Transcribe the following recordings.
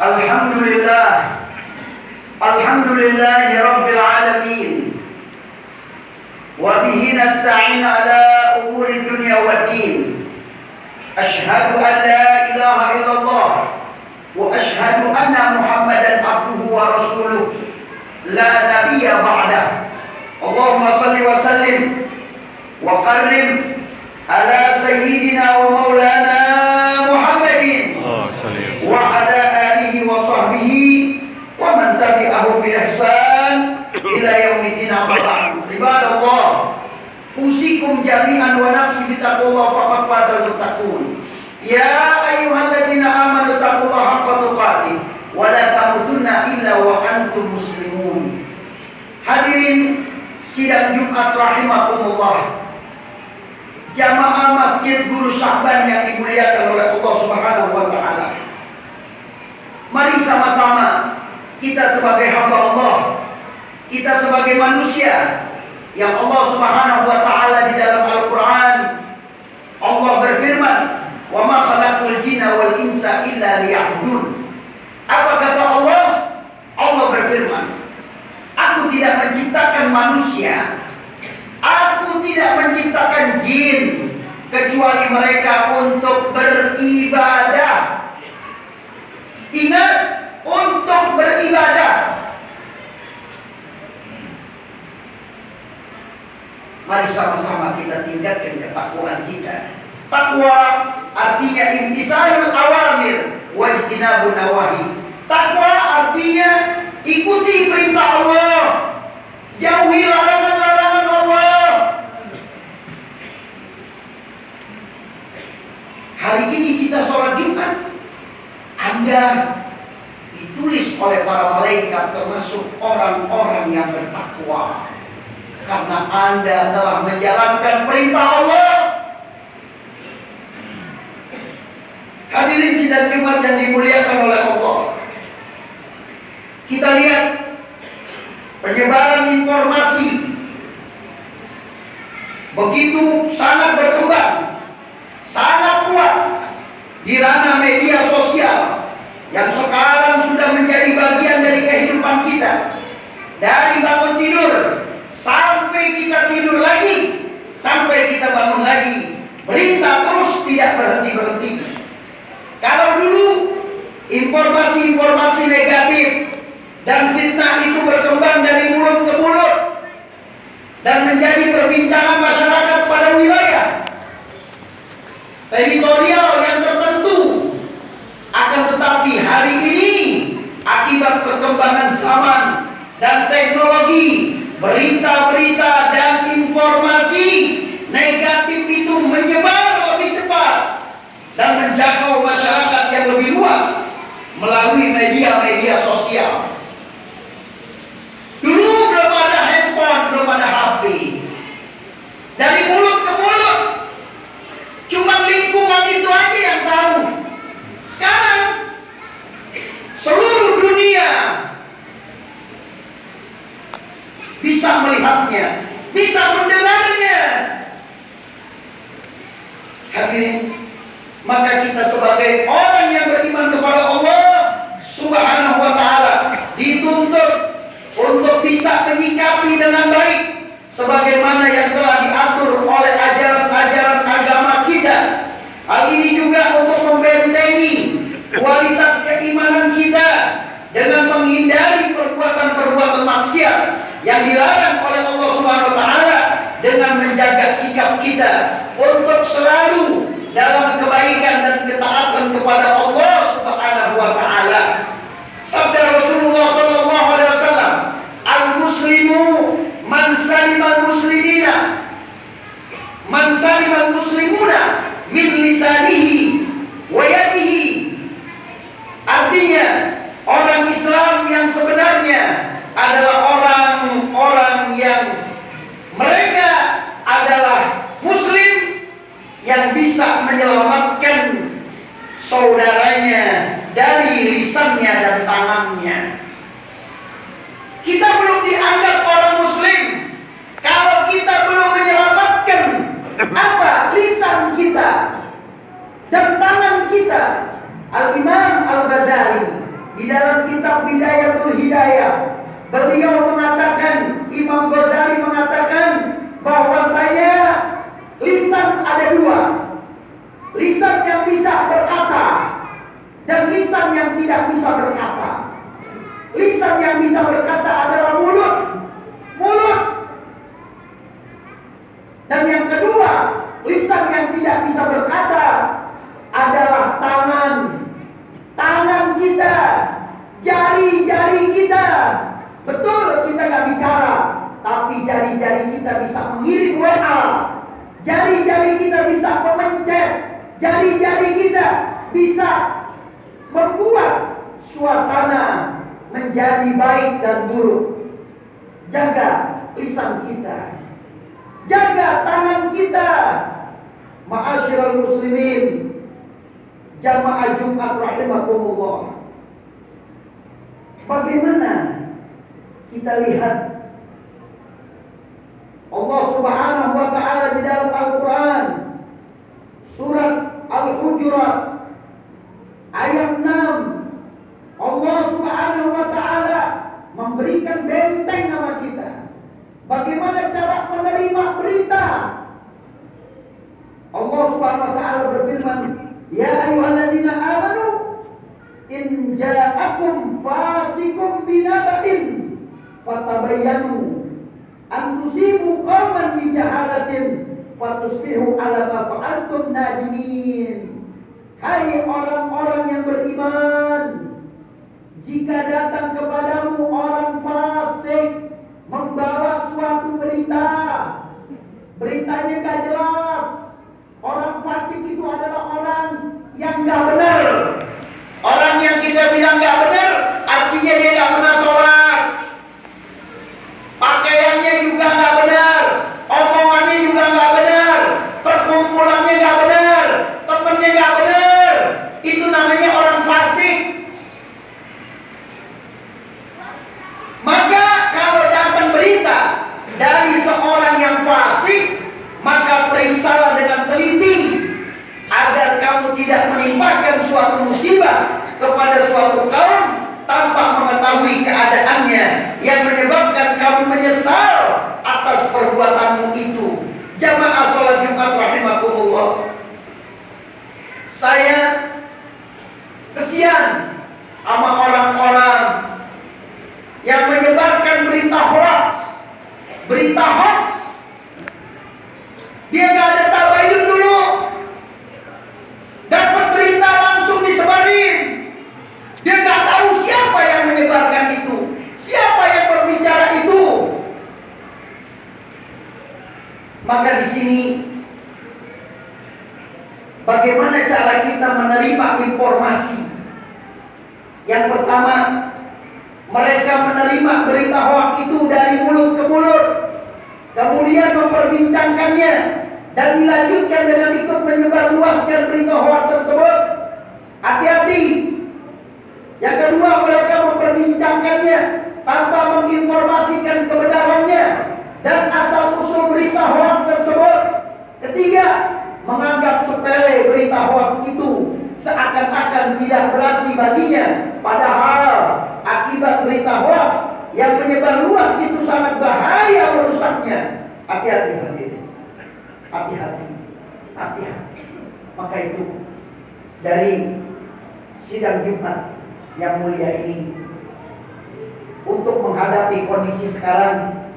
Alhamdulillah, alhamdulillahi rabbil alamin. Wa bihi nasta'in ala umuri dunya waddin. Ashhadu an la ilaha illallah wa ashhadu anna Muhammadan abduhu wa rasuluh la nabiyya ba'dah. Allahumma salli wa sallim wa qarrib ala sayyidina wa maulana Muhammadin wa ala alihi wa sahbihi wa man tabi'ahu bi ihsan ila yaumiddin. Amma ba'du. Ibadallah, usikum jami'an wa nafsi bittaqwallah faqad fazal muttaqun. Ya ayyuhalladzina amanu taqullaha haqqa tuqatih wa la tamutunna illa wa antum muslimun. Hadirin sidang Jumat rahimakumullah, jamaah Masjid Guru Syahban yang dimuliakan oleh Allah Subhanahu wa taala. Mari sama-sama kita sebagai hamba Allah, kita sebagai manusia yang Allah Subhanahu wa taala di dalam Al-Qur'an Allah berfirman, "Wa ma khalaqtul jinna wal insa illa liya'budun." Apa kata Allah? Allah berfirman, "Aku tidak menciptakan manusia, aku tidak menciptakan jin kecuali mereka untuk beribadah." Ingat, untuk beribadah. Mari sama-sama kita tingkatkan ketakwaan kita. Takwa artinya imtisalul awamir wajtinabun nawahi. Takwa artinya ikuti perintah Allah, jauhi larangan-larangan Allah. Hari ini kita sholat Jumat, Anda ditulis oleh para malaikat termasuk orang-orang yang bertakwa, karena Anda telah menjalankan perintah Allah. Hadirin sidang Jumat yang dimuliakan oleh Allah, kita lihat penyebaran informasi begitu sangat berkembang, sangat kuat di ranah media sosial yang sekarang sudah menjadi bagian dari kehidupan kita. Dari bangun tidur sampai kita tidur lagi, sampai kita bangun lagi, berita terus tidak berhenti-berhenti. Kalau dulu informasi-informasi negatif dan fitnah itu berkembang dari mulut ke mulut dan menjadi perbincangan masyarakat pada wilayah teritorial yang tertentu. Akan tetapi hari ini akibat perkembangan zaman dan teknologi, berita-berita dan informasi negatif itu menyebar lebih cepat dan menjangkau masyarakat yang lebih luas melalui media-media sosial. Dulu belum ada handphone, belum ada HP. Dari mulut ke mulut, cuma lingkungan itu aja yang tahu. Sekarang seluruh dunia bisa melihatnya, bisa mendengarnya. Hadirin, maka kita sebagai orang yang beriman kepada Allah Subhanahu wa taala dituntut untuk bisa menyikapi dengan baik sebagaimana yang telah diatur oleh ajaran-ajaran agama kita. Hal ini juga untuk membentengi kualitas keimanan kita dengan menghindari perbuatan-perbuatan maksiat yang dilarang oleh Allah Subhanahu wa taala, dengan menjaga sikap kita untuk selalu dalam kebaikan dan ketaatan kepada Allah Subhanahu wa taala. Sabda Rasulullah sallallahu alaihi wasallam, "Al-muslimu man salimal muslimina, man salimal muslimuna min lisanihi wa yadihi." Artinya, orang Islam yang sebenarnya adalah orang-orang yang mereka adalah muslim yang bisa menyelamatkan saudaranya dari lisannya dan tangannya. Kita belum dianggap orang muslim kalau kita belum menyelamatkan lisan kita dan tangan kita. Al-Imam Al-Ghazali di Di dalam kitab Bidayatul Hidayah, beliau mengatakan, Imam Ghazali mengatakan bahwasanya lisan ada dua. Lisan yang bisa berkata dan lisan yang tidak bisa berkata. Lisan yang bisa berkata adalah mulut. Dan yang kedua, lisan yang tidak bisa berkata adalah tangan. Tangan kita, jari-jari kita. Betul kita nggak bicara, tapi jari-jari kita bisa mengirim WA. Jari-jari kita bisa memencet. Jari-jari kita bisa membuat suasana menjadi baik dan buruk. Jaga lisan kita, jaga tangan kita. Ma'asyiral muslimin, jamaah Jumat rahimakumullah. Bagaimana kita lihat Allah Subhanahu wa taala di dalam Al-Qur'an surat Al-Hujurat ayat 6. Allah Subhanahu wa taala memberikan benteng sama kita. Bagaimana cara menerima berita? Allah Subhanahu wa taala berfirman, "Ya ayyuhalladzina amanu in ja'akum fasiqun binaba'in fatabayyanu an tusibu qauman bijahalatin fatusbihu ala ma fa'altum nadimin." Hai orang-orang yang beriman, jika datang kepadamu orang fasik membawa suatu berita, beritanya gak jelas. Orang fasik itu adalah orang yang gak benar. Orang yang kita bilang gak benar, artinya dia gak pernah sholat, pakaiannya juga gak benar, omongannya juga gak benar, perkumpulannya gak benar, temannya gak benar. Itu namanya orang fasik. Maka kalau datang berita dari seorang yang fasik, maka periksalah dengan teliti agar kamu tidak menimpakan suatu musibah kepada suatu kaum tanpa mengetahui keadaannya yang menyebabkan kamu menyesal atas perbuatanmu itu. Jamaah sholat Jumat rahimakumullah, saya kesian sama orang-orang yang menyebarkan berita hoax. Berita hoax, dia gak ada tabayun dulu, dapat berita langsung disebarin. Dia gak tahu siapa yang menyebarkan itu, siapa yang berbicara itu. Maka di sini bagaimana cara kita menerima informasi? Yang pertama, mereka menerima berita hoax itu dari mulut ke mulut, kemudian memperbincangkannya dan dilanjutkan dengan ikut menyebarluaskan berita hoax tersebut. Hati-hati. Yang kedua, mereka memperbincangkannya tanpa menginformasikan kebenarannya dan asal-usul berita hoax tersebut. Ketiga, menganggap sepele berita hoax itu, seakan-akan tidak berarti baginya, padahal akibat berita hoax yang menyebar luas itu sangat bahaya merusaknya. Hati-hati hadirin, hati-hati. Maka itu dari sidang Jumat yang mulia ini, untuk menghadapi kondisi sekarang,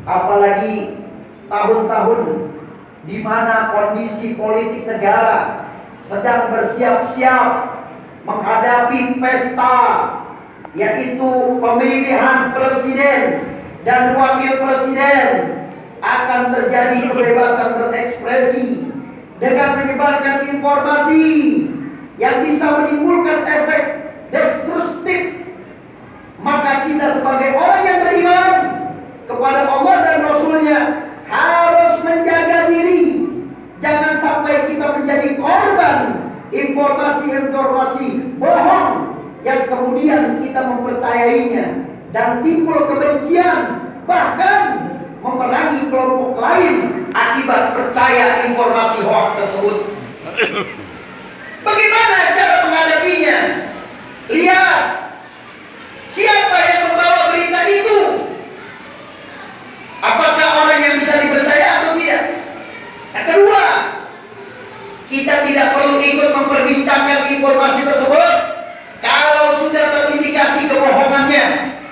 apalagi tahun-tahun di mana kondisi politik negara sedang bersiap-siap menghadapi pesta, yaitu pemilihan presiden dan wakil presiden, akan terjadi kebebasan berekspresi dengan menyebarkan informasi yang bisa menimbulkan efek destruktif. Maka kita sebagai orang yang beriman kepada Allah dan Rasulnya harus menjaga diri, jangan sampai kita menjadi korban informasi-informasi bohong yang kemudian kita mempercayainya dan timbul kebencian, bahkan memerangi kelompok lain akibat percaya informasi hoax tersebut. Bagaimana cara menghadapinya? Lihat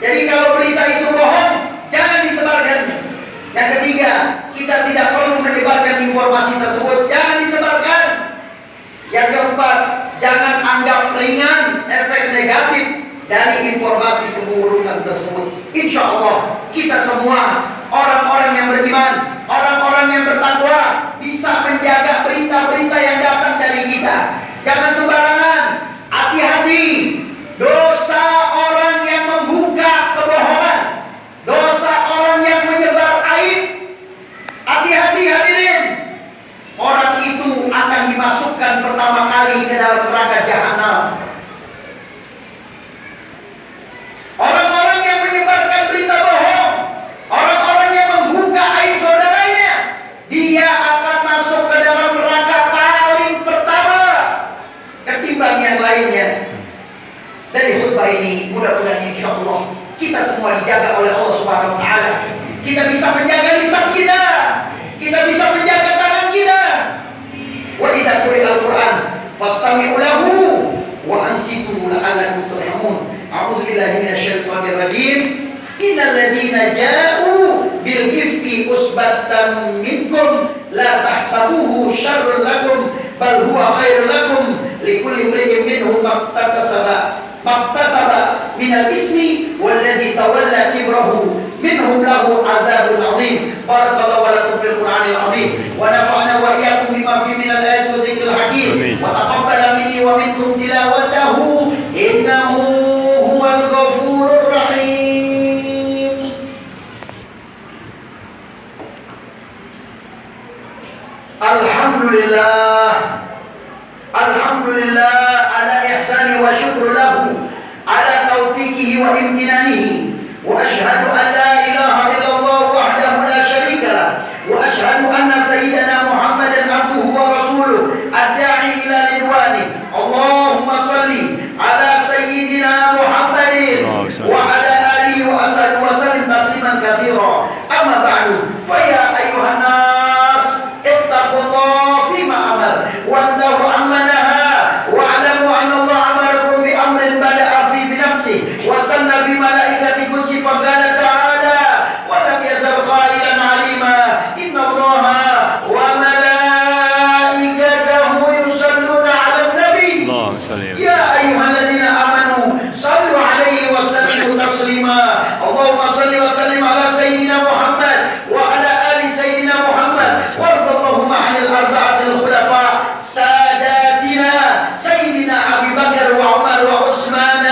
Jadi kalau berita itu bohong, jangan disebarkan. Yang ketiga, kita tidak perlu menyebarkan informasi tersebut, jangan disebarkan. Yang keempat, jangan anggap ringan efek negatif dari informasi keburukan tersebut. Insya Allah kita semua orang-orang yang beriman, orang-orang yang bertakwa bisa menjaga berita-berita yang datang dari kita. Jangan sembarangan. Hati-hati. Dosa orang yang membuka kebohongan, dosa orang yang menyebar aib. Hati-hati hadirin. Orang itu akan dimasukkan pertama kali ke dalam neraka jahanam. Orang-orang yang menyebarkan berita bohong, orang-orang yang membuka aib saudaranya, dia akan masuk ke dalam neraka paling pertama ketimbang yang lainnya. Dari khutbah ini mudah-mudahan insya Allah kita semua dijaga oleh Allah Subhanahu Wa Taala. Kita bisa menjaga lisan kita, kita bisa menjaga tangan kita. Wa idza quri'al Qur'an fastami'u lahu wa ansitu la'allakum turhamun. A'udzu billahi minasyaitonir rajim. Innal ladzina ja'u bil ifki usbatan minkum la tahsabuhu syarrun lakum bal huwa khairul lakum likulli imri'in minhum maktasaba minal ismi walladzi tawalla kibrahu minhum lahu adzabun adzim. Barakallahu wa lakum fil Qur'anil azim wa nafa'ana wa iyyakum bima fihi minal ayati wa dzikril hakim wa taqabbala minni wa minkum tilawatahu innahu huwal ghafurur rahim. Alhamdulillah, alhamdulillah ala ihsani wa syukru lahu ala taufiqihi wa imtinanihi wa ashhadu an la ilaha illallah wahdahu la syarika lah wa ashhadu anna sayyidana Muhammadan abduhu wa rasuluh ad-da'i ila ridwani. Allahumma salli ala sayyidina Muhammadin wa ala alihi wa ashabihi wa sallim tasliman katsira. Amma ba'du, fa ya ayyuhan nas ittaqullaha fima amar wantahu amma naha wa'lamu anna Allah amarakum bi amrin bada'a fi bi nafsihi wa sanna bi malaikati qudsi fa qala ta'ala wa lam yazal qailan alima inna Allaha wa malaikatahu yusalluna 'alan nabi ya ayyuhalladzina amanu sallu 'alaihi wa sallimu taslima. Allahumma salli wa sallim ala sayyidina Muhammad wa ala ali sayyidina Muhammad warḍallahumma 'anil arba'atil khulafa sadatina sayyidina Abi Bakar wa Umar wa Utsman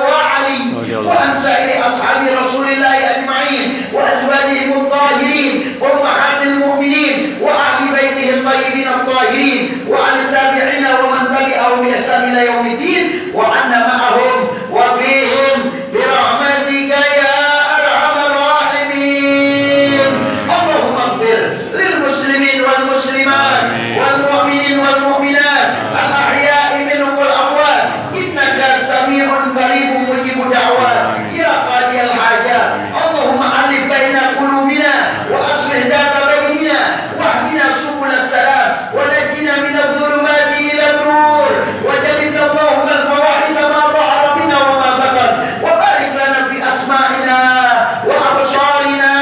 wa Ali wa an sa'iri ashabi Rasulillah ajma'in wa azwajihim at-tahirin wa ummahatil mu'minin wa ahli baitihi at-tayyibin at-tahirin wa an tabi'in wa man tabi'ahum bi ihsan ila yaumiddin wa anna ma'ahum wa fihim bi rahmatika ya arhamar rahimin. Allahumma ighfir lil muslimin wal muslimat wal mu'minin wal mu'minat al ahya'i minhum wal amwat innaka sami'un qaribun mujibud da'wat ya qadiyal hajat. Allahumma alif baina qulubina wa aslih dhata bainina wahdina subulas salam wa najjina minadh dhulumati ila nur wa jannibna Allahumma al fawahisha ma dhahara minna wa ma batan wa barik lana fi asma'ina wa absarina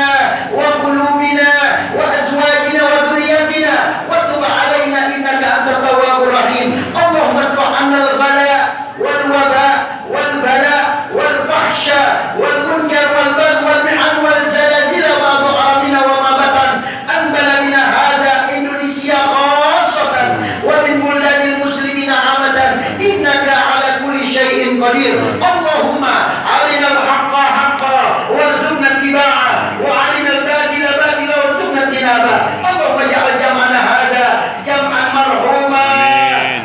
wa qulubina wa azwajina wa dhurriyyatina wa tub alaina innaka antat tawwabur rahim. Allahumma adfa' 'anna al-ghala wal waba wal bala wal fahsya wal munkar wal bagh wal mihan wal zalazil ma dhahara minna wa ma batan an baladina hadha Indonesia khassatan wa min buldanil muslimina amatan innaka ala kulli syai'in qadir. Allahumma arinal haqqa haqqa warzuqna ittiba'a wa arinal batila batila warzuqna ijtinaba. Allahumma ja'al jam'ana hadha jam'an marhuma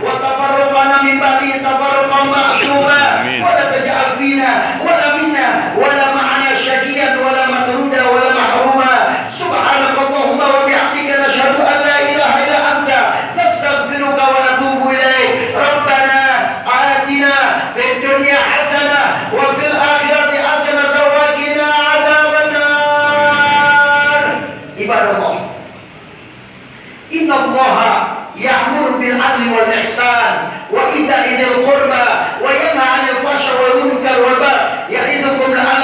wa tafarruqana min ba'dihi tafarruqan ma'suma wa la taj'al fina wa la minna wa la ma'ana syaqiyan wa la matruda wa la mahruma. Subhanakallahumma wa bihamdika nashhadu an la ilaha illa anta nastaghfiruka wa natubu ilaik. Rabbana atina fid dunya hasanah wa fil akhirati hasanah wa qina adzabannar. Ibadallah, inna Allaha ya'muru bil adli wal ihsan wa ita'i dzil qurba wa yanha 'anil fahsya'i wal munkar wal baghi ya'idukum la'allakum